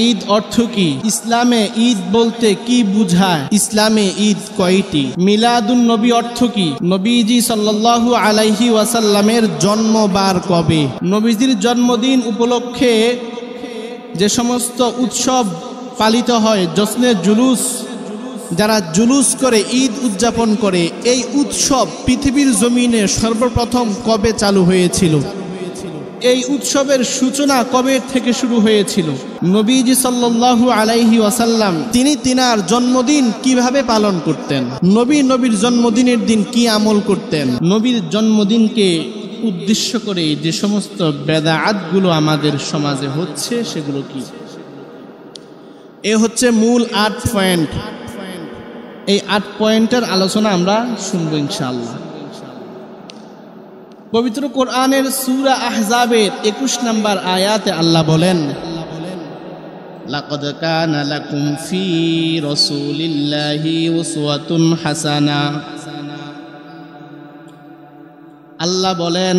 ঈদ অর্থ কি? ইসলামে ঈদ বলতে কি বুঝায়? ইসলামে ঈদ কয়টি? মিলাদুন নবী অর্থ কি? নবীজি সাল্লাল্লাহু আলাইহি ওয়াসাল্লামের জন্মবার কবে? নবীজির জন্মদিন উপলক্ষে যে সমস্ত উৎসব পালিত হয়, জশ্নে জুলুস, যারা জুলুস করে ঈদ উদযাপন করে, এই উৎসব পৃথিবীর জমিনে সর্বপ্রথম কবে চালু হয়েছিল? এই উৎসবের সূচনা কবে থেকে শুরু হয়েছিল? নবীজি সাল্লাল্লাহু আলাইহি ওয়াসাল্লাম তিনার জন্মদিন কিভাবে পালন করতেন? নবীর জন্মদিনের দিন কি আমল করতেন? নবীর জন্মদিনকে উদ্দেশ্য করে যে সমস্ত বেদাআতগুলো আমাদের সমাজে হচ্ছে সেগুলো কি? এ হচ্ছে মূল 8 পয়েন্ট। এই 8 পয়েন্টের আলোচনা আমরা শুনবো ইনশাআল্লাহ। পবিত্র কোরআনের সূরা আহজাবের 21 নম্বর আয়াতে আল্লাহ বলেন, লাকাদ কানা লাকুম ফি রাসূলিল্লাহি উসওয়াতুন হাসানা। আল্লাহ বলেন,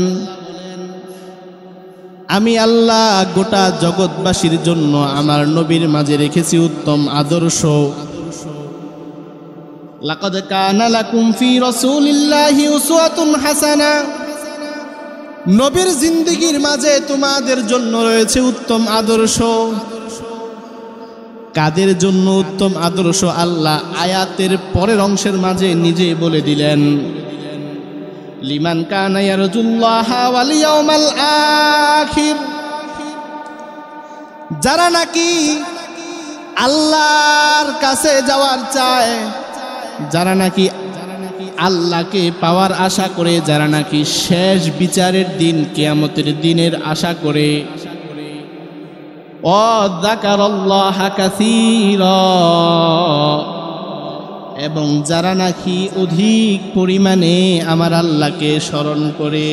আমি আল্লাহ গোটা জগৎবাসীর জন্য আমার নবীর মাঝে রেখেছি উত্তম আদর্শ। লাকাদ কানা লাকুম ফি রাসূলিল্লাহি উসওয়াতুন হাসানা। নবীর জিন্দেগির মাঝে তোমাদের জন্য রয়েছে উত্তম আদর্শ। কাদের জন্য উত্তম আদর্শ? আল্লাহ আয়াতের পরের অংশের মাঝে নিজেই বলে দিলেন, লিমান কানা ইয়ারজুল্লাহা ওয়াল ইয়াউমাল আখির। যারা নাকি আল্লাহর কাছে যাওয়ার চায়, যারা নাকি আল্লাহকে পাওয়ার আশা করে, যারা নাকি শেষ বিচারের দিন কিয়ামতের দিনের আশা করে, ও যাকারাল্লাহা কাসীরা, এবং যারা নাকি অধিক পরিমাণে আমার আল্লাহকে স্মরণ করে,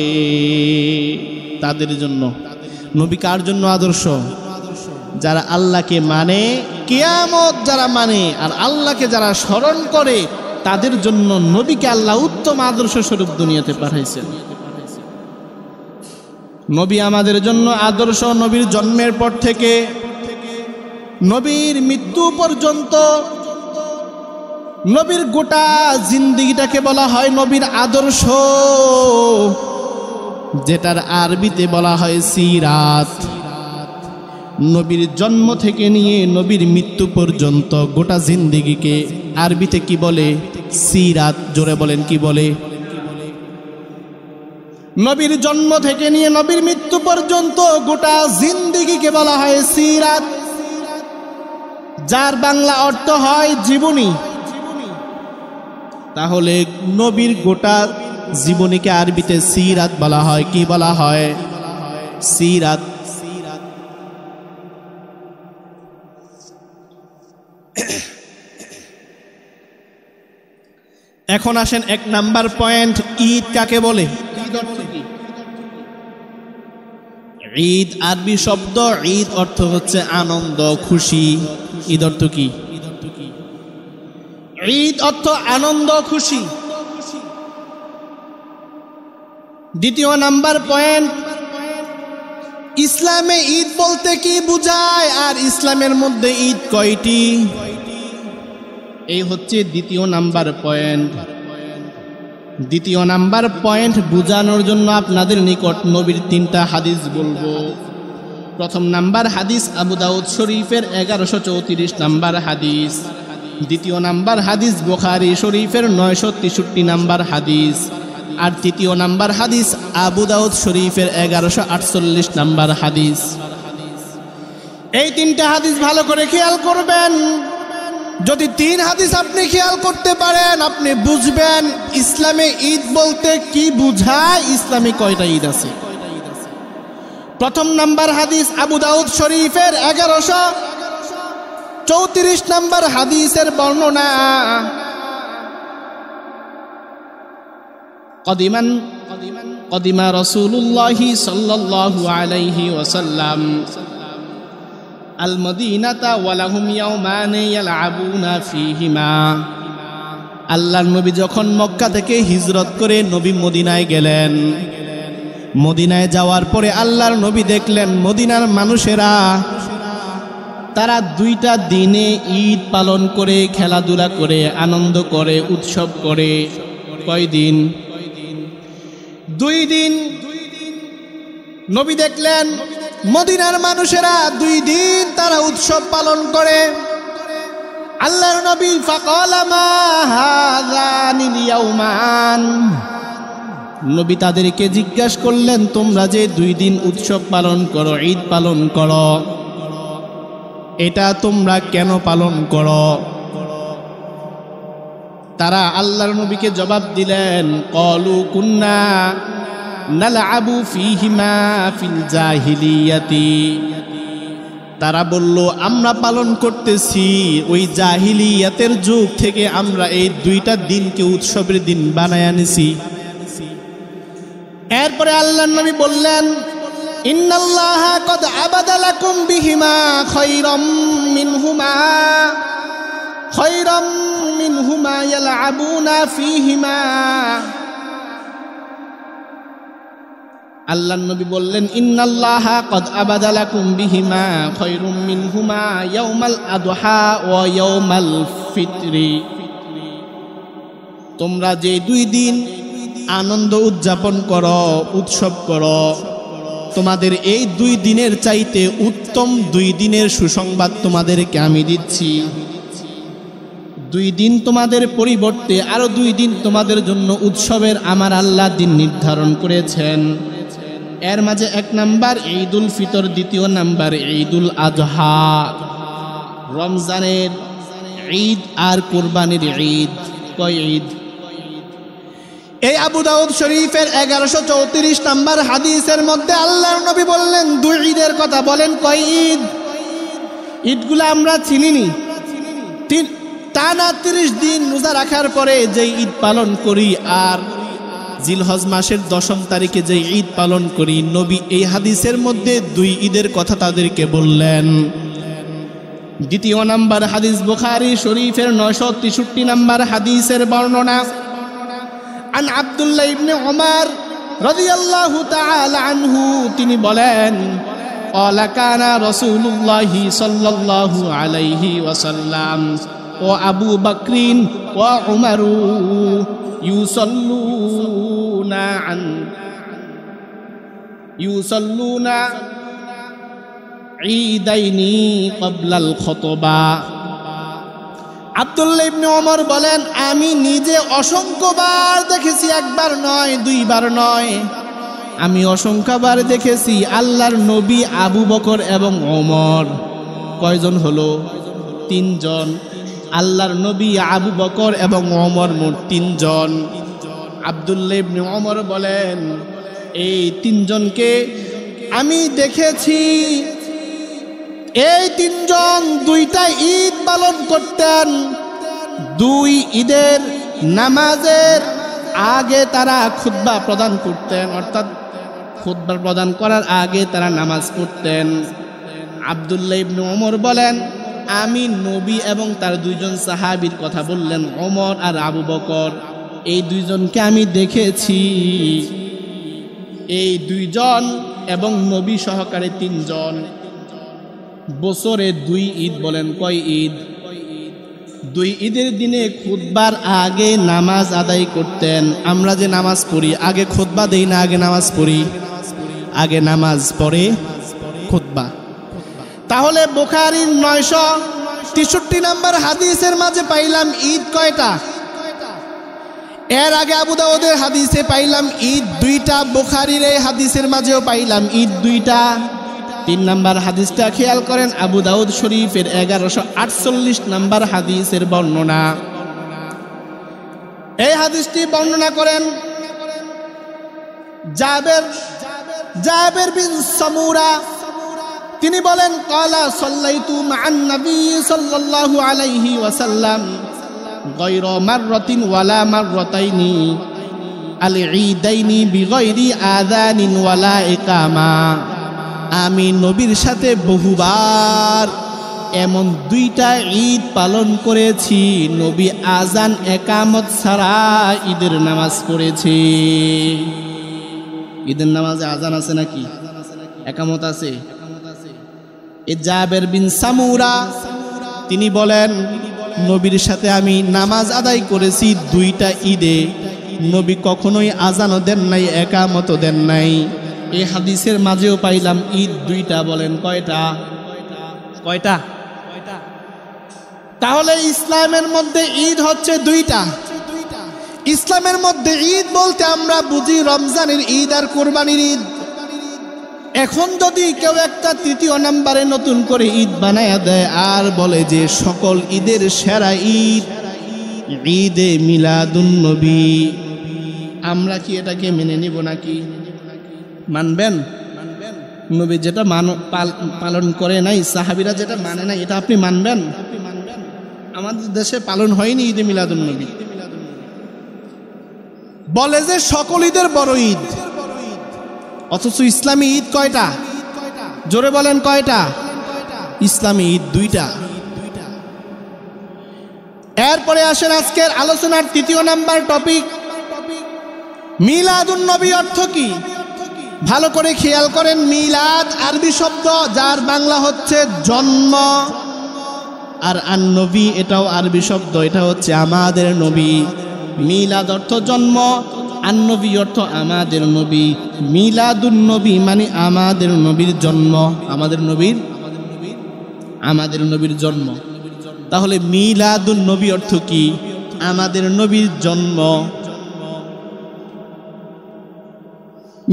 তাদের জন্য নবী কার জন্য আদর্শ? যারা আল্লাহকে মানে, কিয়ামত যারা মানে আর আল্লাহকে যারা স্মরণ করে, তাদের জন্য নবীকে আল্লাহ উত্তম আদর্শ স্বরূপ দুনিয়াতে পাঠাইছেন। নবী আমাদের জন্য আদর্শ। নবীর জন্মের পর থেকে নবীর মৃত্যু পর্যন্ত নবীর গোটা জিন্দেগিটাকে বলা হয় নবীর আদর্শ, যেটার আরবিতে বলা হয় সিরাত। নবীর জন্ম থেকে নিয়ে নবীর মৃত্যু পর্যন্ত গোটা জিন্দেগিকে আরবিতে কি বলে? সিরাত। জোরে বলেন, কি বলে? নবীর জন্ম থেকে নিয়ে নবীর মৃত্যু পর্যন্ত গোটা জিন্দেগিকে বলা হয় সিরাত, যার বাংলা অর্থ হয় জীবনী। তাহলে নবীর গোটা জীবনীকে আরবিতে সিরাত বলা হয়। কি বলা হয়? সিরাত। এখন আসেন 1 নাম্বার পয়েন্ট, ঈদ কাকে বলে? ঈদ আরবি শব্দ। ঈদ অর্থ হচ্ছে আনন্দ, খুশি। ঈদ অর্থ কি? ঈদ অর্থ আনন্দ, খুশি। 2 নাম্বার পয়েন্ট, ইসলামে ঈদ বলতে কি বুঝায় আর ইসলামের মধ্যে ঈদ কয়টি? এই হচ্ছে 2 নাম্বার পয়েন্ট। 2 নাম্বার পয়েন্ট বুঝানোর জন্য আপনাদের নিকট নবীর 3টা হাদিস বলবো। 1 নাম্বার হাদিস আবু দাউদ শরীফের 1134 নাম্বার হাদিস। 2 নাম্বার হাদিস বুখারী শরীফের 963 নাম্বার হাদিস। আর 3 নাম্বার হাদিস আবু দাউদ শরীফের 1148 নাম্বার হাদিস। এই 3টা হাদিস ভালো করে খেয়াল করবেন। যদি 3 হাদিস আপনি খেয়াল করতে পারেন, আপনি বুঝবেন ইসলামে ঈদ বলতে কি বুঝায়, ইসলামে কয়টা ঈদ আছে। 1 নাম্বার হাদিস আবু দাউদ শরীফের 1134 নাম্বার হাদিসের বর্ণনা, কদিমা রাসূলুল্লাহি সাল্লাল্লাহু আলাইহি ওয়াসাল্লাম আল মদিনাতা ওয়া লাহুম ইয়াওমানি ইয়ালআবুনা ফীহিমা। আল্লাহর নবী যখন মক্কা থেকে হিজরত করে নবী মদিনায় গেলেন, মদিনায় যাওয়ার পরে আল্লাহর নবী দেখলেন মদিনার মানুষেরা তারা দুইটা দিনে ঈদ পালন করে, খেলাধুলা করে, আনন্দ করে, উৎসব করে। কয়দিন? 2 দিন। নবী দেখলেন মদিনার মানুষেরা 2 দিন তারা উৎসব পালন করে। আল্লাহর নবী ফাকালা মা হাযানিল ইয়াওমান, নবী তাদেরকে জিজ্ঞাসা করলেন, তোমরা যে 2 দিন উৎসব পালন করো, ঈদ পালন করো, এটা তোমরা কেন পালন করো? তারা আল্লাহর নবীকে জবাব দিলেন, ক্বালু কুন্না নালআবু ফীহিমা ফিল জাহিলিয়াতি। তারা বলল, আমরা পালন করতেছি ওই জাহিলিয়াতের যুগ থেকে, আমরা এই 2টা দিনকে উৎসবের দিন বানায় আনেছি। এরপরে আল্লাহর নবী বললেন, ইন্নাল্লাহা কদ আবাদা লাকুম বিহিমা খায়রাম মিনহুমা ইয়ালআবুনা ফীহিমা। আল্লাহর নবী বললেন, ইন্নাল্লাহা কদ আবাদা লাকুম বিহিমা খায়রুম মিনহুমা ইয়াউমাল আদহা ওয়া ইয়াউমাল ফিতরি। তোমরা যে 2 দিন আনন্দ উদযাপন করো, উৎসব করো, তোমাদের এই 2 দিনের চাইতে উত্তম 2 দিনের সুসংবাদ তোমাদেরকে আমি দিচ্ছি। 2 দিন তোমাদের পরিবর্তে আরো 2 দিন তোমাদের জন্য উৎসবের আমার আল্লাহ দিন নির্ধারণ করেছেন। এর মাঝে 1 নাম্বার ঈদুল ফিতর, 2 নাম্বার ঈদুল আজহা। রমজানের ঈদ আর কুরবানির ঈদ। কয় ঈদ? এই আবু দাউদ শরীফের 1134 নাম্বার হাদিসের মধ্যে আল্লাহর নবী বললেন 2 ঈদের কথা। বলেন কয় ঈদ? ঈদগুলো আমরা চিনিনি। টানা 30 দিন রোজা রাখার পরে যে ঈদ পালন করি, আর জিলহজ মাসের 10ম তারিখে যে ঈদ পালন করি, নবী এই হাদিসের মধ্যে 2 ঈদের কথা তাদেরকে বললেন। 2 নাম্বার হাদিস বুখারী শরীফের 963 নাম্বার হাদিসের বর্ণনা। আন আব্দুল্লাহ ইবনে ওমর রাদিয়াল্লাহু তাআলা আনহু, তিনি বলেন, ক্বালা কানা রাসূলুল্লাহি সাল্লাল্লাহু আলাইহি ওয়াসাল্লাম ও আবু বকরিন ওয়া উমরু ইউসাল্লুনা ঈদাইনি ক্বাবলাল খুতবা। আব্দুল্লাহ ইবনে ওমর বলেন, আমি নিজে অসংখ্যবার দেখেছি, 1 বার নয়, 2 বার নয়, আমি অসংখ্যবার দেখেছি আল্লাহর নবী আবু বকর এবং ওমর। কয়জন হলো? 3 জন। আল্লাহর নবী, আবু বকর এবং ওমর, মোট 3 জন। আব্দুল্লাহ ইবনে ওমর বলেন, এই 3 জনকে আমি দেখেছি। এই 3 জন 2টা ঈদ পালন করতেন। 2 ঈদের নামাজের আগে তারা খুতবা প্রদান করতেন, অর্থাৎ খুতবা প্রদান করার আগে তারা নামাজ পড়তেন। আব্দুল্লাহ ইবনে ওমর বলেন, আমি নবী এবং তার 2 জন সাহাবীর কথা বললেন, ওমর আর আবু বকর, এই 2 জনকে আমি দেখেছি। এই 2 জন এবং নবী সহকারে 3 জন বছরে 2 ঈদ। বলেন কয় ঈদ? 2 ঈদের দিনে খুতবার আগে নামাজ আদায় করতেন। আমরা যে নামাজ পড়ি, আগে খুতবা দেই না, আগে নামাজ পড়ি? আগে নামাজ পড়ে খুতবা। তাহলে বুখারীর 963 নাম্বার হাদিসের মাঝে পাইলাম ঈদ কয়টা? এর আগে আবু দাউদের হাদিসে পাইলাম ঈদ 2টা, বুখারীর এই হাদিসের মাঝেও পাইলাম ঈদ 2টা। 3 নাম্বার হাদিসটা খেয়াল করেন, আবু দাউদ শরীফের 1148 নাম্বার হাদিসের বর্ণনা। এই হাদিসটি বর্ণনা করেন জাবের বিন সামুরা। তিনি বলেন, ক্বালা সাল্লাইতু মা'আন নবী সাল্লাল্লাহু আলাইহি ওয়াসাল্লাম গায়রা মাররাতিন ওয়ালা মাররাতাইনি আল ঈদাইনি বিগাইরি আযানিন ওয়ালা ইকামা। আমি নবীর সাথে বহুবার এমন 2টা ঈদ পালন করেছি, নবী আজান একামত ছাড়া ঈদের নামাজ পড়েছে। ঈদের নামাজে আজান আছে নাকি? একামত আছে? এ জাবের বিন সামুরা তিনি বলেন, নবীর সাথে আমি নামাজ আদায় করেছি দুইটা ঈদে। নবী কখনোই আজানও দেন নাই, একামতও দেন নাই। এই হাদিসের মাঝেও পাইলাম ঈদ দুইটা। বলেন কয়টা? কয়টা? তাহলে ইসলামের মধ্যে ঈদ হচ্ছে দুইটা। ইসলামের মধ্যে ঈদ বলতে আমরা বুঝি রমজানের ঈদ আর কোরবানির ঈদ। এখন যদি কেউ একটা তৃতীয় নাম্বারে নতুন করে ঈদ বানায়া দেয় আর বলে যে সকল ঈদের সেরা ঈদ ঈদে মিলাদুন নবী, আমরা কি এটাকে মেনে নিব নাকি? মানবেন? নবী যেটা পালন করে নাই, সাহাবীরা যেটা মানে নাই, এটা আপনি মানবেন? আমাদের দেশে পালন হয়নি ঈদে মিলাদুন নবী। বলে যে সকল ঈদের বড় ঈদ, অথচ ইসলামী ঈদ কয়টা? জোরে বলেন কয়টা? ইসলামী ঈদ দুইটা। এরপরে আসেন আজকের আলোচনার তৃতীয় নাম্বার টপিক, মিলাদুন নবী অর্থ কি? ভালো করে খেয়াল করেন। মিলাদ আরবি শব্দ, যার বাংলা হচ্ছে জন্ম, আর আন নবী এটাও আরবি শব্দ, এটা হচ্ছে আমাদের নবী। মিলাদ অর্থ জন্ম, আন নবী অর্থ আমাদের নবী। মিলাদুন নবী মানে আমাদের নবীর জন্ম, আমাদের নবীর জন্ম। তাহলে মিলাদুন নবী অর্থ কি? আমাদের নবীর জন্ম।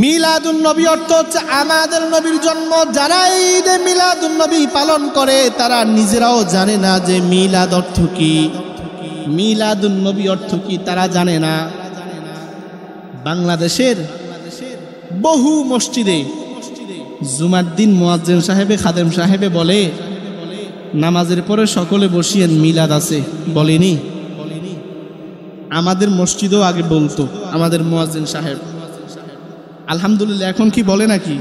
মিলাদুন নবী অর্থ হচ্ছে আমাদের নবীর জন্ম। যারা ঈদে মিলাদুন নবী পালন করে তারা নিজেরাও জানে না যে মিলাদ অর্থ কি, মিলাদুন নবী অর্থ কি তারা জানে না। বাংলাদেশের বহু মসজিদে জুমার দিন মুয়াজ্জিন সাহেবে, খাদেম সাহেবে বলে নামাজের পরে সকলে বসিয়েন, মিলাদ আছে। বলেনি? আমাদের মসজিদেও আগে বলতো আমাদের মুয়াজ্জিন সাহেব। আলহামদুলিল্লাহ এখন কি বলে নাকি?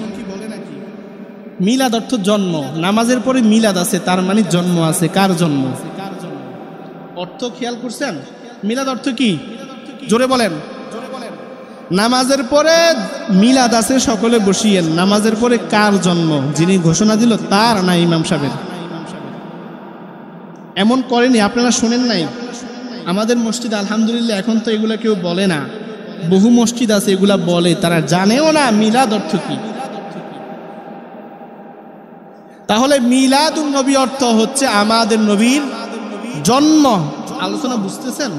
মিলাদ অর্থ জন্ম, নামাজের পরে মিলাদ আছে, তার মানে জন্ম আছে। কার জন্ম? অর্থ খেয়াল করছেন? মিলাদ অর্থ কি? জোরে বলেন। নামাজের পরে মিলাদ আছে, সকলে বসিয়েন। নামাজের পরে কার জন্ম? যিনি ঘোষণা দিল তার, না ইমাম সাহেবের? এমন করেনি? আপনারা শোনেন নাই? আমাদের মসজিদ আলহামদুলিল্লাহ এখন তো এগুলা কেউ বলে না। বহু মসজিদ আছে এগুলা বলে, তারা জানেও না মিলাদ অর্থ কি। তাহলে মিলাদুন নবী অর্থ হচ্ছে আমাদের নবীর জন্ম। আলোচনা বুঝতেছেন?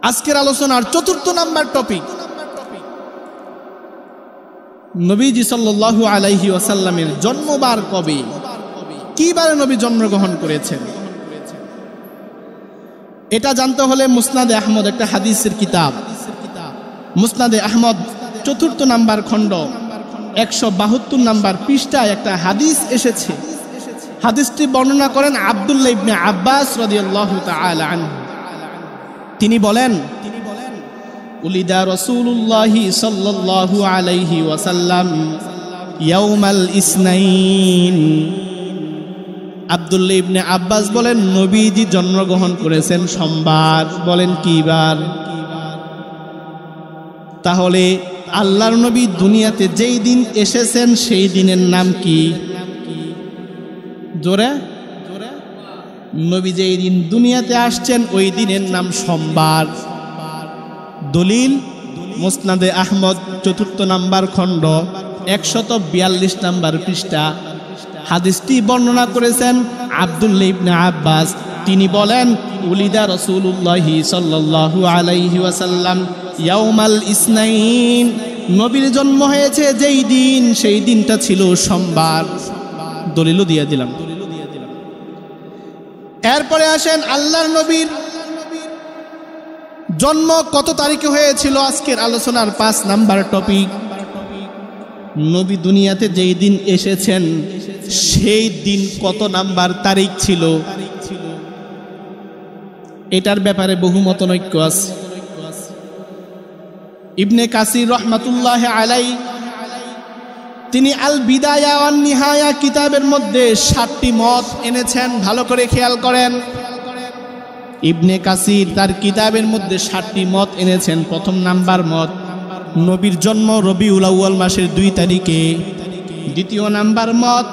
আজকের আলোচনার চতুর্থ নাম্বার টপিক, নবীজি সাল্লাল্লাহু আলাইহি ওয়াসাল্লামের জন্মবার কবে, কি বারে নবী জন্মগ্রহণ করেছেন। এটা জানতে হলে মুসনাদে আহমদ, একটা হাদিসের কিতাব, মুসনাদে আহমদ ৪ নাম্বার খণ্ড ১৭২ নাম্বার পৃষ্ঠায় একটা হাদিস এসেছে। হাদিসটি বর্ণনা করেন আব্দুল্লাহ ইবনে আব্বাস রাদিয়াল্লাহু তাআলা আনহু। তিনি বলেন, উলিদা রাসূলুল্লাহি সাল্লাল্লাহু আলাইহি ওয়াসাল্লাম ইয়াউমাল ইসনাইন। আব্দুল্লাহ ইবনে আব্বাস বলেন নবীজি জন্মগ্রহণ করেছেন সোমবার। বলেন কি বার? তাহলে আল্লাহর নবী দুনিয়াতে যেই দিন এসেছেন সেই দিনের নাম কি? জোরে? নবী যেই দিন দুনিয়াতে আসছেন ওই দিনের নাম সোমবার। দলিল মুসনাদে আহমদ ৪ নাম্বার খণ্ড ১৪২ নাম্বার পৃষ্ঠা। হাদিসটি বর্ণনা করেছেন আব্দুল্লাহ ইবনে আব্বাস। তিনি বলেন, উলিদা রাসূলুল্লাহি সাল্লাল্লাহু আলাইহি ওয়াসাল্লাম ইয়াউমাল ইসনাইন। নবীর জন্ম হয়েছে যেই দিন সেই দিনটা ছিল সোমবার। দলিলও দিয়ে দিলাম। এরপরে আসেন আল্লাহর নবীর জন্ম কত তারিখে হয়েছিল। আজকের আলোচনার ৫ নাম্বার টপিক, নবী দুনিয়াতে যেই দিন এসেছেন সেই দিন কত নাম্বার তারিখ ছিল। এটার ব্যাপারে বহু মতনৈক্য আছে। ইবনে কাসির রহমাতুল্লাহ আলাইহি তিনি আল বিদায়া ওয়ান নিহায়া কিতাবের মধ্যে ৭টি মত এনেছেন। ভালো করে খেয়াল করেন। ইবনে কাসির তার কিতাবের মধ্যে ৭টি মত এনেছেন। প্রথম নাম্বার মত, নবীর জন্ম রবিউল আউয়াল মাসের ২ তারিখে। দ্বিতীয় নাম্বার মত,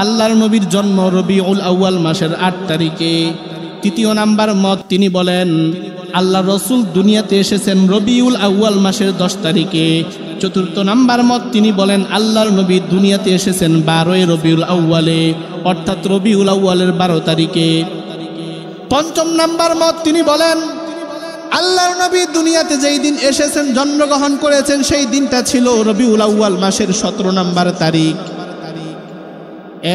আল্লাহর নবীর জন্ম রবিউল আউয়াল মাসের 8 তারিখে। তৃতীয় নাম্বার মত, তিনি বলেন আল্লাহ রসুল দুনিয়াতে এসেছেন রবিউল আউয়াল মাসের 10 তারিখে। চতুর্থ নাম্বার মত, তিনি বলেন আল্লাহর নবী দুনিয়াতে এসেছেন 12 রবিউল আউয়ালে, অর্থাৎ রবিউল আউয়ালের 12 তারিখে। পঞ্চম নাম্বার মত, তিনি বলেন আল্লাহর নবী দুনিয়াতে যেই দিন এসেছেন, জন্মগ্রহণ করেছেন, সেই দিনটা ছিল রবিউল আউয়াল মাসের 17 নাম্বার তারিখ।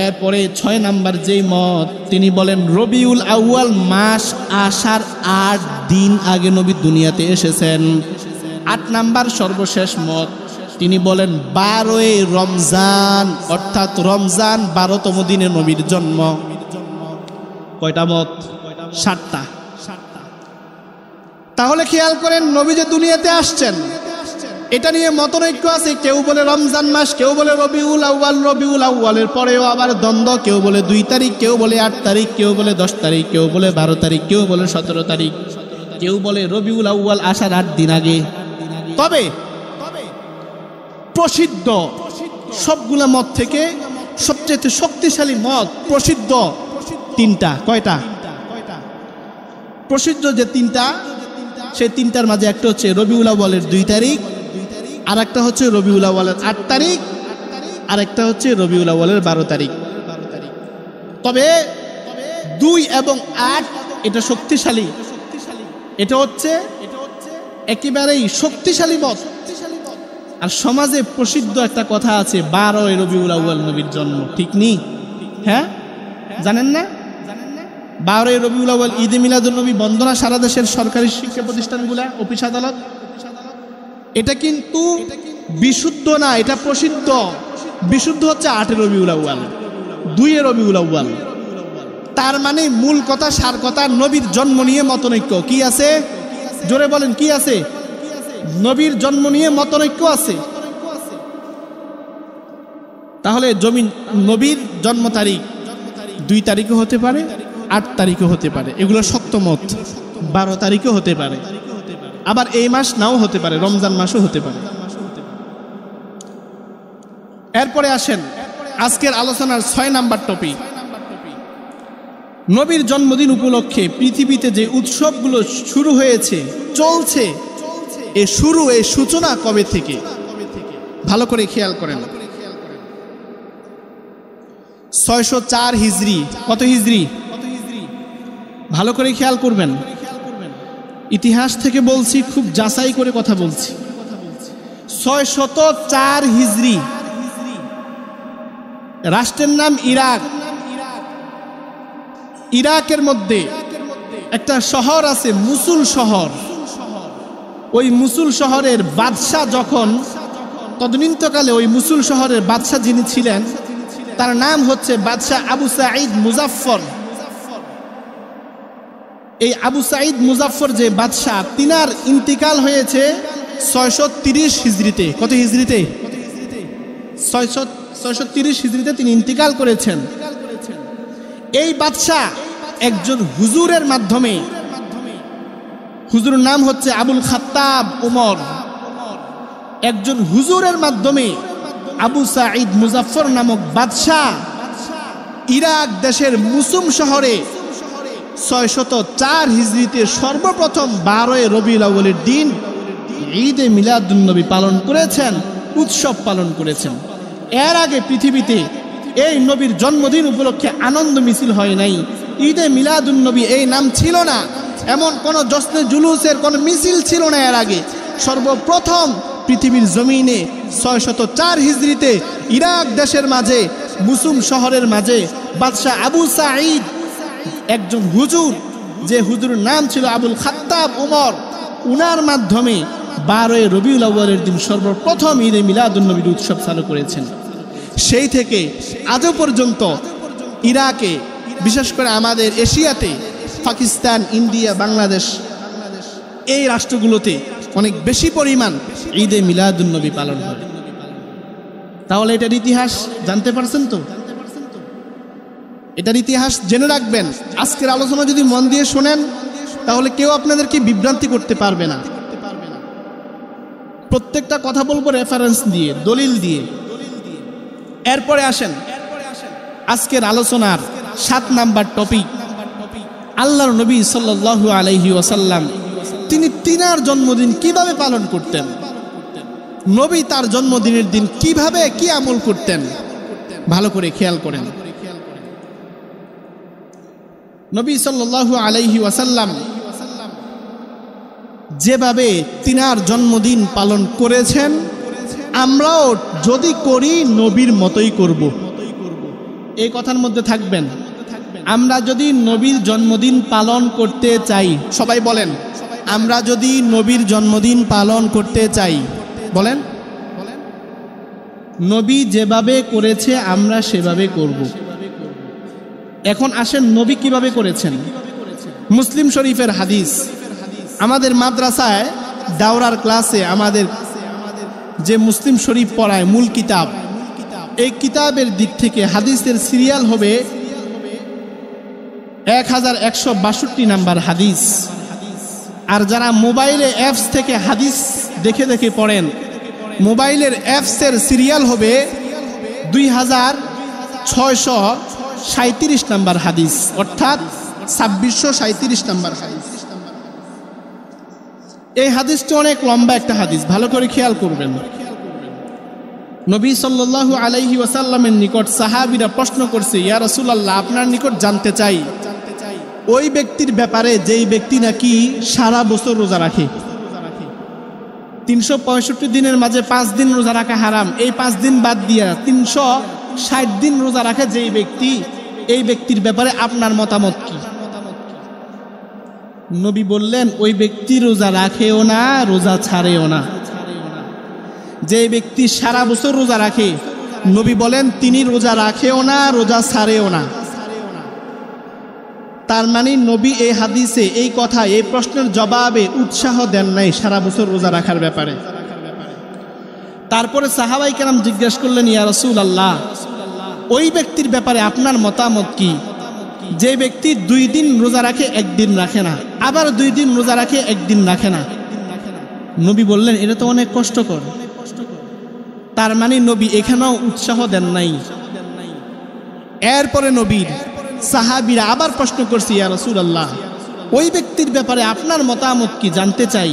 এরপরে 6 নাম্বার যেই মত, তিনি বলেন রবিউল আউয়াল মাস আসার 8 দিন আগে নবী দুনিয়াতে এসেছেন। 8 নাম্বার সর্বশেষ মত, তিনি বলেন 12 রমজান, অর্থাৎ রমজান 12তম দিনে নবীর জন্ম। কয়টা মত? 7টা। তাহলে খেয়াল করেন, নবী যে দুনিয়াতে আসছেন এটা নিয়ে মতনৈক্য আছে। কেউ বলে রমজান মাস, কেউ বলে রবিউল আউয়াল, রবিউল আউয়ালের পরেও আবার দ্বন্দ্ব। কেউ বলে 2 তারিখ, কেউ বলে 8 তারিখ, কেউ বলে 10 তারিখ, কেউ বলে 12 তারিখ, কেউ বলে 17 তারিখ, কেউ বলে রবিউল আউয়াল আসার 8 দিন আগে। তবে প্রসিদ্ধ সবগুলা মত থেকে সবচেয়ে শক্তিশালী মত, প্রসিদ্ধ 3টা। কয়টা? প্রসিদ্ধ যে 3টা, সেই 3টার মাঝে একটা হচ্ছে রবিউল আউয়ালের 2 তারিখ, আর একটা হচ্ছে রবিউল আউয়ালের 8 তারিখ, আর একটা হচ্ছে রবিউল আউয়ালের 12 তারিখ। তবে 2 এবং 8 এটা শক্তিশালী, এটা হচ্ছে একেবারেই শক্তিশালী মত। আর সমাজে প্রসিদ্ধ একটা কথা আছে, 12 রবিউল আউয়াল নবীর জন্ম, ঠিক নেই? হ্যাঁ, জানেন না? 12 রবিউল আউয়াল ঈদে মিলাদুন নবী বন্দনা সারা দেশের সরকারি শিক্ষা প্রতিষ্ঠানগুলা, অফিস আদালত। এটা কিন্তু বিশুদ্ধ না, এটা প্রসিদ্ধ। বিশুদ্ধ হচ্ছে 8 রবিউল আউয়াল, 2 রবিউল আউয়াল। তার মানে মূল কথা, সার কথা, নবীর জন্ম নিয়ে মতনৈক্য কি আছে? জোরে বলেন, কি আছে? নবীর জন্ম নিয়ে মতনৈক্য আছে। তাহলে নবীর জন্ম তারিখ 2 তারিখও হতে পারে, 8 তারিখও হতে পারে, এগুলো সত্য মত। 12 তারিখও হতে পারে, আবার এই মাস নাও হতে পারে, রমজান মাসও হতে পারে। এরপরে আসেন আজকের আলোচনার 6 নাম্বার টপিক, নবীর জন্মদিন উপলক্ষে পৃথিবীতে যে উৎসবগুলো শুরু হয়েছে, চলছে, এই সূচনা কবে থেকে? ভালো করে খেয়াল করেন। 604 হিজরি। কত হিজরি? ভালো করে খেয়াল করবেন, ইতিহাস থেকে বলছি, খুব যাচাই করে কথা বলছি। 604 হিজরি। রাষ্ট্রের নাম ইরাক। ইরাকের মধ্যে একটা শহর আছে, মুসুল শহর। ওই মুসুল শহরের বাদশাহ যখন, তদনীন্তকালে ওই মুসুল শহরের বাদশাহ যিনি ছিলেন, তার নাম হচ্ছে বাদশাহ আবু সাঈদ মুজাফফর। এই আবু সাঈদ মুজাফফর যে বাদশাহ, তিনার ইন্তিকাল হয়েছে 630 হিজরিতে। কত হিজরিতে? 630 হিজরিতে তিনি ইন্তিকাল করেছেন। এই বাদশাহ একজন হুজুরের মাধ্যমে, হুজুরের নাম হচ্ছে আবুল খাত্তাব উমর, একজন হুজুরের মাধ্যমে আবু সাঈদ মুজাফফর নামক বাদশাহ ইরাক দেশের মুসুম শহরে 604 হিজরিতে সর্বপ্রথম 12 রবিউল আউয়ালের দিন ঈদে মিলাদুন নবী পালন করেছেন, উৎসব পালন করেছেন। এর আগে পৃথিবীতে এই নবীর জন্মদিন উপলক্ষে আনন্দ মিছিল হয় নাই। ঈদে মিলাদুন নবী এই নাম ছিল না, এমন কোন জশ্নে জুলুসের কোন মিছিল ছিল না। এর আগে সর্বপ্রথম পৃথিবীর জমিনে 604 হিজরিতে ইরাক দেশের মাঝে, মুসুম শহরের মাঝে বাদশাহ আবু সাঈদ, একজন হুজুর, যে হুজুরের নাম ছিল আবুল খাত্তাব উমর, উনার মাধ্যমে 12 রবিউল আউয়ালের দিন সর্বপ্রথম ঈদে মিলাদুন নবীর উৎসব চালু করেছেন। সেই থেকে আজও পর্যন্ত ইরাকে, বিশেষ করে আমাদের এশিয়াতে, পাকিস্তান, ইন্ডিয়া, বাংলাদেশ, এই রাষ্ট্রগুলোতে অনেক বেশি পরিমাণ ঈদে মিলাদুন নবী পালন হয়। তাহলে এটার ইতিহাস জানতে পারছেন তো? এটার ইতিহাস জেনে রাখবেন। আজকের আলোচনা যদি মন দিয়ে শোনেন, তাহলে কেউ আপনাদেরকে বিভ্রান্তি করতে পারবে না। প্রত্যেকটা কথা বলবো রেফারেন্স দিয়ে, দলিল দিয়ে। এরপরে আসেন আজকের আলোচনার 7 নাম্বার টপিক, আল্লাহর নবী সাল্লাল্লাহু আলাইহি ওয়াসাল্লাম তিনি তিনার জন্মদিন কিভাবে পালন করতেন। নবী তার জন্মদিনের দিন কিভাবে কি আমল করতেন, ভালো করে খেয়াল করেন। নবী সাল্লাল্লাহু আলাইহি ওয়াসাল্লাম যেভাবে তিনার জন্মদিন পালন করেছেন, আমরাও যদি করি নবীর মতোই করব। এই কথার মধ্যে থাকবেন। আমরা যদি নবীর জন্মদিন পালন করতে চাই, সবাই বলেন, আমরা যদি নবীর জন্মদিন পালন করতে চাই, বলেন, নবী যেভাবে করেছে আমরা সেভাবে করব। এখন আসেন নবী কিভাবে করেছেন। মুসলিম শরীফের হাদিস, আমাদের মাদ্রাসায় দাওরার ক্লাসে আমাদের যে মুসলিম শরীফ পড়ায় মূল কিতাব, এই কিতাবের দিক থেকে হাদিসের সিরিয়াল হবে 1162 নাম্বার হাদিস। আর যারা মোবাইলে অ্যাপস থেকে হাদিস দেখে দেখে পড়েন, মোবাইলের অ্যাপসের সিরিয়াল হবে 2637 নাম্বার হাদিস, অর্থাৎ 2637 নাম্বার হাদিস। এই হাদিসটি অনেক লম্বা একটা হাদিস, ভালো করে খেয়াল করবেন। নবী সাল্লাল্লাহু আলাইহি ওয়াসাল্লামের নিকট সাহাবীরা প্রশ্ন করছে, ইয়া রাসূলুল্লাহ, আপনার নিকট জানতে চাই ওই ব্যক্তির ব্যাপারে যেই ব্যক্তি নাকি সারা বছর রোজা রাখে। 365 দিনের মাঝে 5 দিন রোজা রাখা হারাম, এই 5 দিন বাদ দিয়া 360 দিন রোজা রাখে যেই ব্যক্তি, এই ব্যক্তির ব্যাপারে আপনার মতামত কি? নবী বললেন, ওই ব্যক্তি রোজা রাখেও না, রোজা ছাড়েও না। যে ব্যক্তি সারা বছর রোজা রাখে, নবী বলেন তিনি রোজা রাখেও না, রোজা ছাড়েও না। তার মানে নবী এই হাদিসে এই কথা, এই প্রশ্নের জবাবে উৎসাহ দেন নাই সারা বছর রোজা রাখার ব্যাপারে। তারপরে সাহাবায়ে কেরাম জিজ্ঞেস করলেন, ইয়া রাসূলুল্লাহ, ওই ব্যক্তির ব্যাপারে আপনার মতামত কি? যে ব্যক্তি 2 দিন রোজা রাখে, 1 দিন রাখে না, আবার 2 দিন রোজা রাখে, 1 দিন রাখে না। নবী বললেন, এটা তো অনেক কষ্টকর। তার মানে নবী এখানেও উৎসাহ দেন নাই। এরপরে নবীর সাহাবীরা আবার প্রশ্ন করছে, ইয়া রাসূলুল্লাহ, ওই ব্যক্তির ব্যাপারে আপনার মতামত কি জানতে চাই,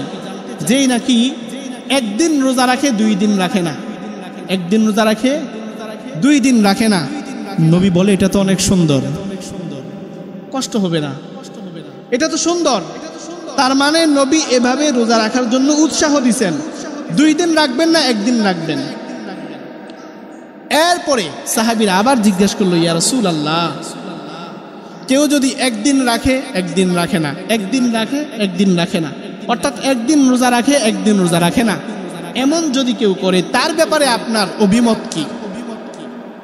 যেই নাকি 1 দিন রোজা রাখে, 2 দিন রাখে না, 1 দিন রোজা রাখে, 2 দিন রাখে না। নবী বলে, এটা তো অনেক সুন্দর, কষ্ট হবে না, এটা তো সুন্দর। তার মানে নবী এভাবে রোজা রাখার জন্য উৎসাহ দিছেন, 2 দিন রাখবেন না, 1 দিন রাখবেন। এরপরে সাহাবীরা আবার জিজ্ঞেস করলো, ইয়া রাসূলুল্লাহ, কেউ যদি 1 দিন রাখে, 1 দিন রাখে না, 1 দিন রাখে, 1 দিন রাখে না, অর্থাৎ 1 দিন রোজা রাখে, 1 দিন রোজা রাখে না, এমন যদি কেউ করে, তার ব্যাপারে আপনার অভিমত কি?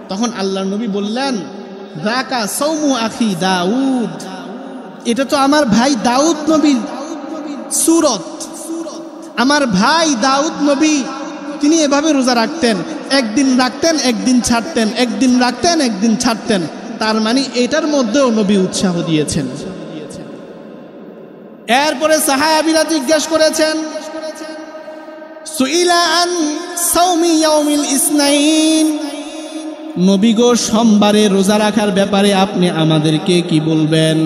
তখন আল্লাহর নবী বললেন, যাকা সাওমু আখি দাউদ, এটা তো আমার ভাই দাউদ নবীর সূরত। আমার ভাই দাউদ নবী তিনি এভাবে রোজা রাখতেন, 1 দিন রাখতেন, 1 দিন ছাড়তেন, 1 দিন রাখতেন, 1 দিন ছাড়তেন। তার মানে এটার মধ্যেও নবী উৎসাহ দিয়েছেন। এরপরে সাহাবীরা জিজ্ঞাসা করেছেন, সুইলা আন সাওমি ইয়াউমিল ইসনাইন, নবী গো, সোমবারে রোজা রাখার ব্যাপারে আপনি আমাদেরকে কি বলবেন?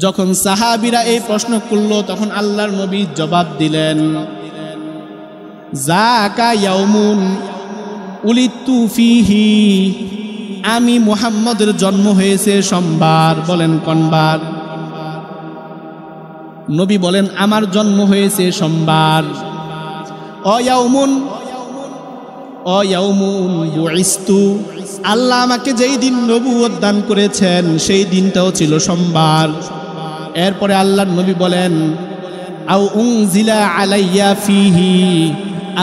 যখন সাহাবীরা এই প্রশ্ন করল, তখন আল্লাহর নবী জবাব দিলেন, যাকা ইয়াউমুন উলিদতু ফীহি, আমি মুহাম্মদের জন্ম হয়েছে সোমবার। বলেন কোনবার? নবী বলেন, আমার জন্ম হয়েছে সোমবার। ইয়াউমুন বুইস্তু, আল্লাহ আমাকে যেই দিন নবুয়ত দান করেছেন সেই দিনটাও ছিল সোমবার। এরপরে আল্লাহর নবী বলেন, আও উনজিলা আলাইয়া ফীহি,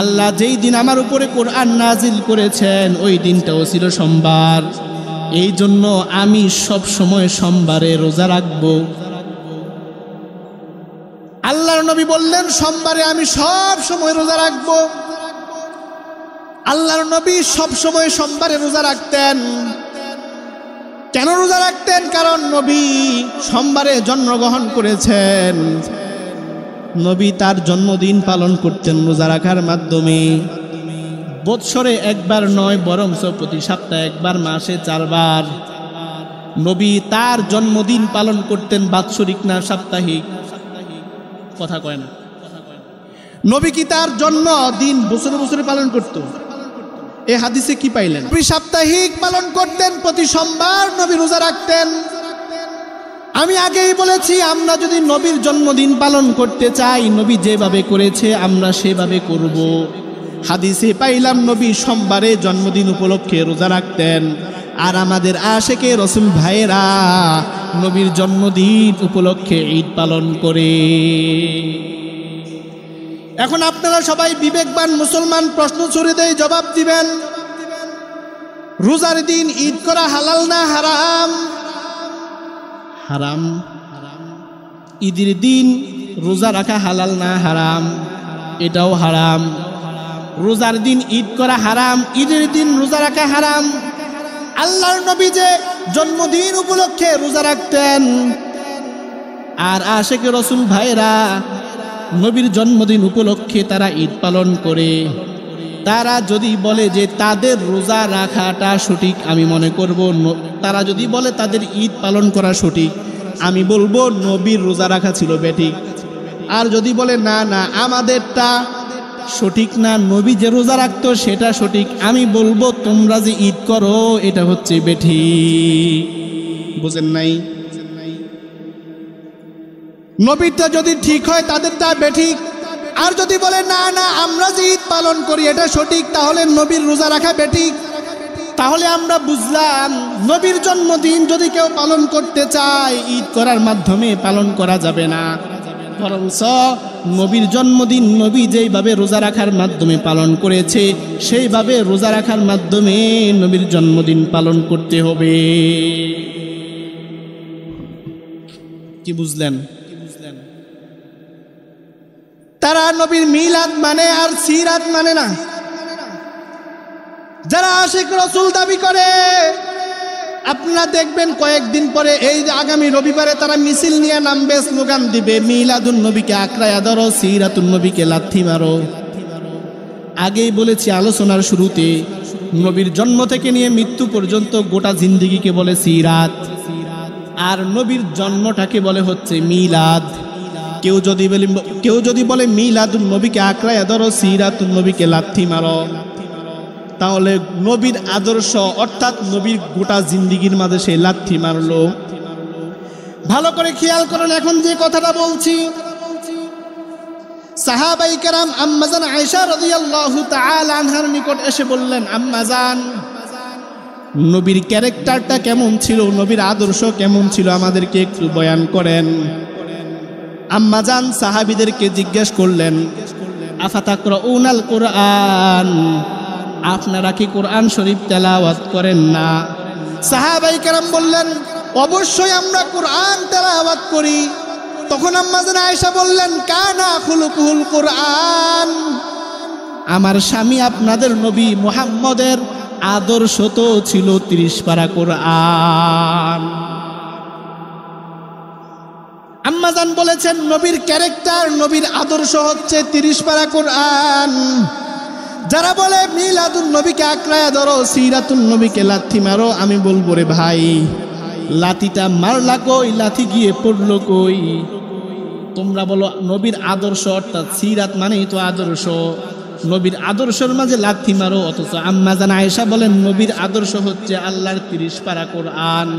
আল্লাহ যেই দিন আমার উপরে কোরআন নাজিল করেছেন ওই দিনটাও ছিল সোমবার। এই জন্য আমি সব সময় সোমবারে রোজা রাখব। আল্লাহর নবী বললেন, সোমবারে আমি সব সময় রোজা রাখব। আল্লাহর নবী সব সময় সোমবারে রোজা রাখতেন। কেন রোজা রাখতেন? কারণ নবী সোমবারে জন্মগ্রহণ করেছেন। নবী তার জন্মদিন পালন করতেন রোজা রাখার মাধ্যমে। বৎসরে একবার নয়, বরং প্রতি সপ্তাহে একবার, মাসে 4 বার নবী তার জন্মদিন পালন করতেন। বাৎসরিক না সাপ্তাহিক? কথা কয় না। নবী কি তার জন্মদিন বছরে বছরে পালন করত? এই হাদিসে কি পাইলেন? নবী সাপ্তাহিক পালন করতেন, প্রতি সোমবার নবী রোজা রাখতেন। আমি আগেই বলেছি, আমরা যদি নবীর জন্মদিন পালন করতে চাই, নবী যেভাবে করেছে আমরা সেভাবে করব। হাদিসে পাইলাম নবী সোমবারে জন্মদিন উপলক্ষে রোজা রাখতেন। আর আমাদের আশেকে রসুল ভাইয়েরা নবীর জন্মদিন উপলক্ষে ঈদ পালন করে। এখন আপনারা সবাই বিবেকবান মুসলমান, প্রশ্ন ছুড়ে দেয়, জবাব দিবেন। রোজার দিন ঈদ করা হালাল না হারাম? হারাম। ঈদের দিন রোজা রাখা হালাল না হারাম? এটাও হারাম। রোজার দিন ঈদ করা হারাম, ঈদের দিন রোজা রাখা হারাম। আল্লাহর নবী যে জন্মদিন উপলক্ষে রোজা রাখতেন, আর আশেকে রসুল ভাইরা নবীর জন্মদিন উপলক্ষে তারা ঈদ পালন করে। তারা যদি বলে যে তাদের রোজা রাখাটা সঠিক, আমি মনে করব তারা যদি বলে তাদের ঈদ পালন করা সঠিক, আমি বলবো নবীর রোজা রাখা ছিল বেঠিক। আর যদি বলে না না আমাদেরটা সঠিক না, নবী যে রোজা রাখতো সেটা সঠিক, আমি বলবো তোমরা যে ঈদ করো এটা হচ্ছে বেঠিক। বুঝেন নাই? নবীরটা যদি ঠিক হয় তাদেরটা বেঠিক। আর যদি বলে না না আমরা যে ঈদ পালন করি এটা সঠিক, তাহলে নবীর রোজা রাখা বেঠিক। তাহলে আমরা বুঝলাম নবীর জন্মদিন যদি কেউ পালন করতে চায়, ঈদ করার মাধ্যমে পালন করা যাবে না, বরঞ্চ নবীর জন্মদিন নবী যেইভাবে রোজা রাখার মাধ্যমে পালন করেছে সেইভাবে রোজা রাখার মাধ্যমে নবীর জন্মদিন পালন করতে হবে। কি বুঝলেন? তারা নবীর মিলাদ মানে আর সিরাত মানে না। যারা আশিক রাসূল দাবি করে, আপনারা দেখবেন কয়েকদিন পরে, এই যে আগামী রবিবারে তারা মিছিল নিয়ে নামবে, স্লোগান দিবে, মিলাদুন নবীকে আঁকড়ায়া ধরো, সিরাতুন নবীকে লাথি মারো। আগেই বলেছি আলোচনার শুরুতে, নবীর জন্ম থেকে নিয়ে মৃত্যু পর্যন্ত গোটা জিন্দেগিকে বলে সিরাত, আর নবীর জন্মটাকে বলে হচ্ছে মিলাদ। কেউ যদি বলে মিলাদুন নবীকে আঁকড়ায়া ধরো, সিরাতুন নবীকে লাথি মারো, তাহলে নবীর আদর্শ অর্থাৎ নবীর গোটা জিন্দেগির মাঝে সে লাথি মারলো। ভালো করে খেয়াল করেন, এখন যে কথাটা বলছি, সাহাবাই কেরাম আম্মাজান আয়েশা রাদিয়াল্লাহু তাআলা আনহার নিকট এসে বললেন, আম্মাজান নবীর ক্যারেক্টারটা কেমন ছিল, নবীর আদর্শ কেমন ছিল, আমাদেরকে একটু বয়ান করেন। আম্মাজান সাহাবীদেরকে জিজ্ঞেস করলেন, আফাতাকরাউনাল কুরআন, আপনারা কি কোরআন শরীফ তেলাওয়াত করেন না? সাহাবায়ে কেরাম বললেন, অবশ্যই আমরা কোরআন তেলাওয়াত করি। তখন আম্মাজান আয়েশা বললেন, কানা খুলুকুল কোরআন, আমার স্বামী আপনাদের নবী মুহাম্মদের আদর্শ তো ছিল 30 পারা কোরআন। আম্মাজান বলেছেন নবীর ক্যারেক্টার, নবীর আদর্শ হচ্ছে 30 পারা কোরআন। যারা বলে মিলাদুন নবীকে আঁকড়ায়া ধরো, সিরাতুন নবীকে লাথি মারো, আমি বলবো রে ভাই, লাথিটা মারলা কই, লাথি গিয়ে পড়লো কই? তোমরা বলো নবীর আদর্শ অর্থাৎ সিরাত মানেই তো আদর্শ, নবীর আদর্শের মাঝে লাথি মারো। অথচ আম্মাজান আয়েশা বলেন নবীর আদর্শ হচ্ছে আল্লাহর 30 পারা কোরআন।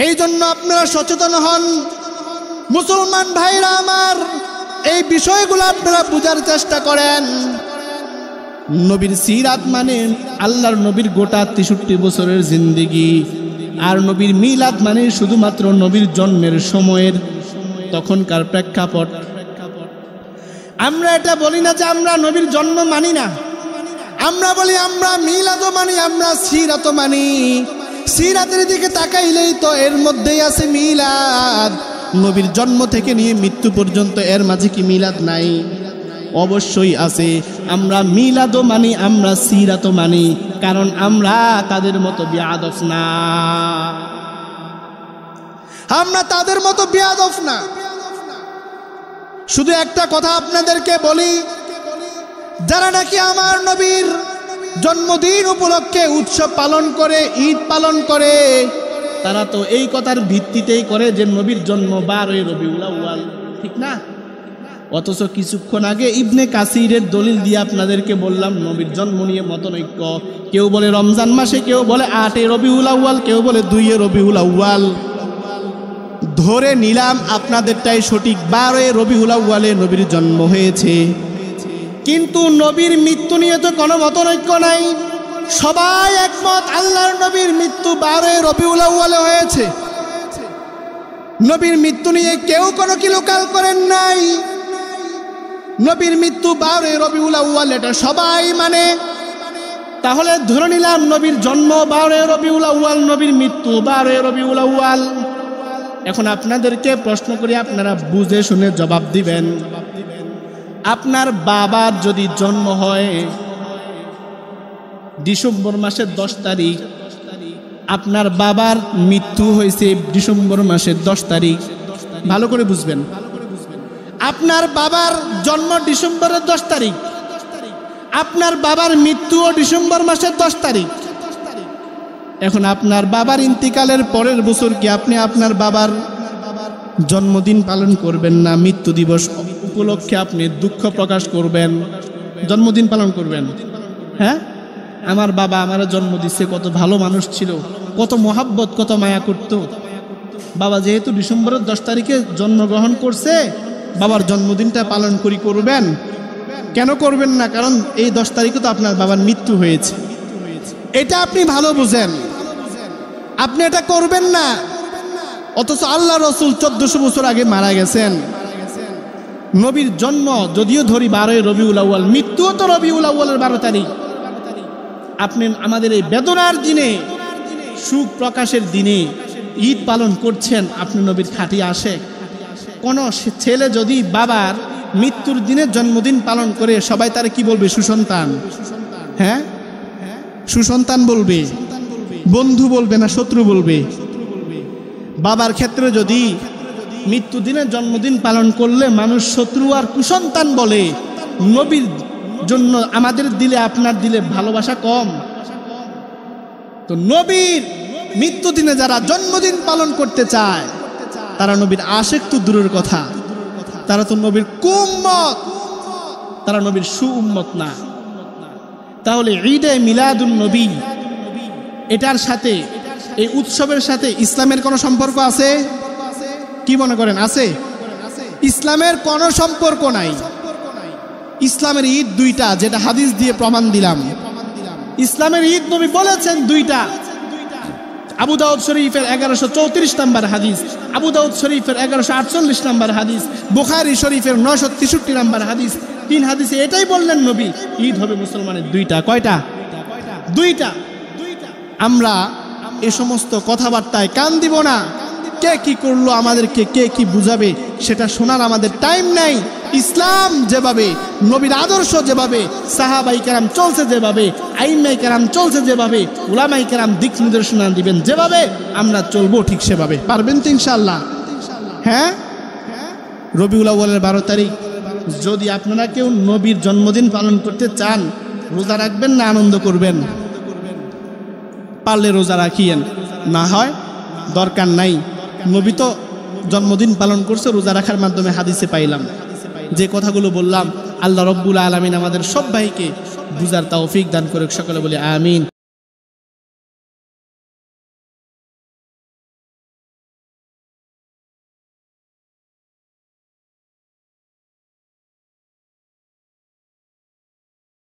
এই জন্য আপনারা সচেতন হন মুসলমান ভাইরা আমার, এই বিষয়গুলো আপনারা বোঝার চেষ্টা করেন। নবীর সিরাত মানে আল্লাহর নবীর গোটা 63 বছরের জিন্দেগি, আর নবীর মিলাদ মানে শুধুমাত্র নবীর জন্মের সময়ের তখনকার প্রেক্ষাপট। আমরা এটা বলি না যে আমরা নবীর জন্ম মানি না, আমরা বলি আমরা মিলাদও মানি, আমরা সিরাতও মানি। সিরাতের দিকে তাকাইলেই তো এর মধ্যেই আছে মিলাদ। নবীর জন্ম থেকে নিয়ে মৃত্যু পর্যন্ত এর মাঝে কি মিলাদ নাই? অবশ্যই আছে। আমরা মিলাদও মানি, আমরা সিরাতও মানি, কারণ আমরা তাদের মতো বেয়াদব না, আমরা তাদের মতো বেয়াদব না। শুধু একটা কথা আপনাদেরকে বলি, যারা নাকি আমার নবীর জন্মদিন উপলক্ষে উৎসব পালন করে, ঈদ পালন করে, তারা তো এই কথার ভিত্তিতেই করে যে নবীর জন্ম 12 রবিউল আউয়াল, ঠিক না? অথচ কিছুক্ষণ আগে ইবনে কাসিরের দলিল দিয়ে আপনাদেরকে বললাম নবীর জন্ম নিয়ে মতনৈক্য। কেউ বলে রমজান মাসে, কেউ বলে 8 রবিউল আউয়াল, কেউ বলে 2 রবিউল আউয়াল। ধরে নিলাম আপনাদেরটাই সঠিক, 12 রবিউল আউয়ালে নবীর জন্ম হয়েছে। কিন্তু নবীর মৃত্যু নিয়ে তো কোনো মতনৈক্য নাই, সবাই একমত আল্লাহর নবীর মৃত্যু 12 রবিউল আউয়ালে হয়েছে। নবীর মৃত্যু নিয়ে কেউ কোনো কিলোকাল করেন নাই। নবীর মৃত্যু 12 রবিউল আউয়াল, এটা সবাই মানে। তাহলে ধরে নিলাম নবীর জন্ম 12 রবিউল আউয়াল, নবীর মৃত্যু 12 রবিউল আউয়াল। এখন আপনাদেরকে প্রশ্ন করি, আপনারা বুঝে শুনে জবাব দিবেন। আপনার বাবার যদি জন্ম হয় ডিসেম্বর মাসের 10 তারিখ, আপনার বাবার মৃত্যু হয়েছে ডিসেম্বর মাসের 10 তারিখ, ভালো করে বুঝবেন। আপনার বাবার জন্ম ডিসেম্বরের 10 তারিখ, আপনার বাবার মৃত্যুও ডিসেম্বর মাসের 10 তারিখ। এখন আপনার বাবার ইন্তিকালের পরের বছর কি আপনি আপনার বাবার জন্মদিন পালন করবেন না? মৃত্যু দিবস উপলক্ষে আপনি দুঃখ প্রকাশ করবেন, জন্মদিন পালন করবেন? হ্যাঁ, আমার বাবা আমার জন্ম দিচ্ছে, কত ভালো মানুষ ছিল, কত মহাব্বত, কত মায়া করত। বাবা যেহেতু ডিসেম্বরের 10 তারিখে জন্মগ্রহণ করছে, বাবার জন্মদিনটা পালন করবেন। কেন করবেন না? কারণ এই 10 তারিখে তো আপনার বাবার মৃত্যু হয়েছে। এটা আপনি ভালো বুঝেন, আপনি এটা করবেন না। অথচ আল্লাহ রসুল 1400 বছর আগে মারা গেছেন। নবীর জন্ম যদিও ধরি 12 রবিউল আউয়াল, মৃত্যুও তো রবিউল আউয়ালের 12 তারিখ। আপনি আমাদের এই বেদনার দিনে, সুখ প্রকাশের দিনে ঈদ পালন করছেন, আপনি নবীর খাঁটি আশেক। কোন ছেলে যদি বাবার মৃত্যুর দিনে জন্মদিন পালন করে, সবাই তারা কি বলবে? সুসন্তান। হ্যাঁ, সুসন্তান বলবে, বন্ধু বলবে না শত্রু বলবে? বাবার ক্ষেত্রে যদি মৃত্যু দিনে জন্মদিন পালন করলে মানুষ শত্রু আর কুসন্তান বলে, নবীর জন্য আমাদের দিলে আপনার দিলে ভালোবাসা কম? তো নবীর মৃত্যু দিনে যারা জন্মদিন পালন করতে চায় তারা নবীর আশেক তো দূরের কথা, তারা তো নবীর কুম্মত, তারা নবীর সুউম্মত না। তাহলে ঈদে মিলাদুন নবী, এটার সাথে, এই উৎসবের সাথে ইসলামের কোনো সম্পর্ক আছে? কি মনে করেন আছে? ইসলামের কোনো সম্পর্ক নাই। ইসলামের ঈদ 2টা, যেটা হাদিস দিয়ে প্রমাণ দিলাম। ইসলামের ঈদ নবী বলেছেন 2টা। আবু দাউদ শরীফের 1134 নম্বর হাদিস, আবু দাউদ শরীফের 1148 নম্বর হাদিস, বুখারী শরীফের 963 নম্বর হাদিস। 3 হাদিসে এটাই বললেন নবী, ঈদ হবে মুসলমানের 2টা। কয়টা? 2টা। আমরা এ সমস্ত কথাবার্তায় কান দিব না। কে কি করলো আমাদেরকে, কে কি বুঝাবে, সেটা শোনার আমাদের টাইম নাই। ইসলাম যেভাবে, নবীর আদর্শ যেভাবে, সাহাবাই কেরাম চলছে যেভাবে, আইম্মাই কেরাম চলছে যেভাবে, উলামাই কেরাম দিক নির্দেশনা দিবেন যেভাবে, আমরা চলবো ঠিক সেভাবে। পারবেন তো ইনশাআল্লাহ? হ্যাঁ, রবিউল আউয়ালের 12 তারিখ যদি আপনারা কেউ নবীর জন্মদিন পালন করতে চান, রোজা রাখবেন না আনন্দ করবেন? পারলে রোজা রাখিয়েন, না হয় দরকার নাই। নবী তো জন্মদিন পালন করছে রোজা রাখার মাধ্যমে, হাদিসে পাইলাম। যে কথাগুলো বললাম, আল্লাহ রব্বুল আলামিন আমাদের সব ভাইকে বুঝার তৌফিক দান করুক। সকলে বলি আমিন।